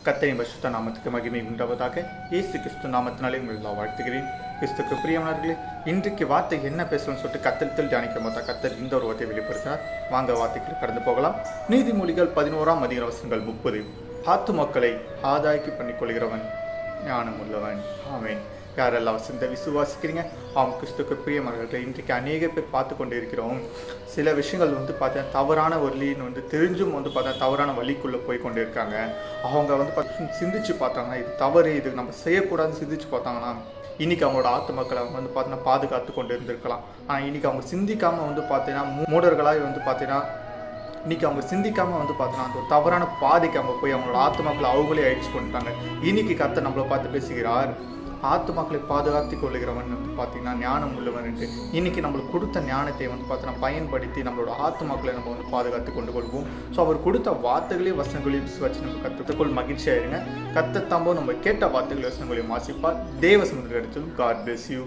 கர்த்தரின் பரிசுத்த நாமத்துக்கு மகிமை உண்டாவதாக. இயேசு கிறிஸ்து நாமத்தினாலே உங்களை வாழ்த்துகிறேன். கிறிஸ்துக்கு பிரியமானவர்களே, இன்றைக்கு வார்த்தை என்ன பேசணும்னு சொல்லிட்டு கத்தரித்தில் தியானிக்கும் போது கத்தர் இந்த ஒரு வார்த்தையை வெளிப்படுத்தினார். வாங்க வார்த்தைக்கு கடந்து போகலாம். நீதிமொழிகள் 11ஆம் அதிகாரம் 30. ஆத்துமக்களை ஆதாய்க்கு பண்ணிக் கொள்கிறவன் ஞானம் உள்ளவன். ஆமென். யாரெல்லாம் வசந்த விசுவாசிக்கிறீங்க? ஆம், கிறிஸ்துக்கு பிரியமானவர்களே, இன்றைக்கு அநேக பேர் பார்த்து கொண்டு இருக்கிறோம். சில விஷயங்கள் பார்த்தீங்கன்னா தவறான வழின்னு தெரிஞ்சும் பார்த்தா தவறான வழிக்குள்ளே போய் கொண்டு இருக்காங்க. அவங்க சிந்திச்சு பார்த்தாங்கன்னா இது தவறு, இது நம்ம செய்யக்கூடாதுன்னு சிந்திச்சு பார்த்தாங்கன்னா இன்னைக்கு அவங்களோட ஆத்துமக்களை பார்த்தீங்கன்னா பாதுகாத்து கொண்டு இருந்திருக்கலாம். ஆனால் இன்னைக்கு அவங்க சிந்திக்காமல் பார்த்தீங்கன்னா மூடர்களாக பார்த்தீங்கன்னா இன்னைக்கு அவங்க சிந்திக்காமல் பார்த்தீங்கன்னா அந்த ஒரு தவறான பாதைக்கு அவங்க போய் அவங்களோட ஆத்துமக்களை அவங்களே அழிச்சு கொண்டுட்டாங்க. இன்னைக்கு கர்த்தர் நம்மளை பார்த்து பேசுகிறார். ஆத்துமக்களை பாதுகாத்து கொள்ளுகிறவன் பார்த்தீங்கன்னா ஞானம் உள்ளவன் என்று. இன்னைக்கு நம்மளுக்கு கொடுத்த ஞானத்தை பார்த்தீங்கன்னா பயன்படுத்தி நம்மளோட ஆத்துமக்களை நம்ம பாதுகாத்து கொண்டு கொள்வோம். ஸோ அவர் கொடுத்த வார்த்தைகளையும் வசனங்களையும் விசுவாசி நம்ம கற்றுக்கொள் மகிழ்ச்சியாயிருங்க. கர்த்தர் தாம்போ நம்ம கேட்ட வார்த்தைகளை வசனங்களையும் வாசிப்பார். தேவ சமுதிர இடத்திலும். God bless you.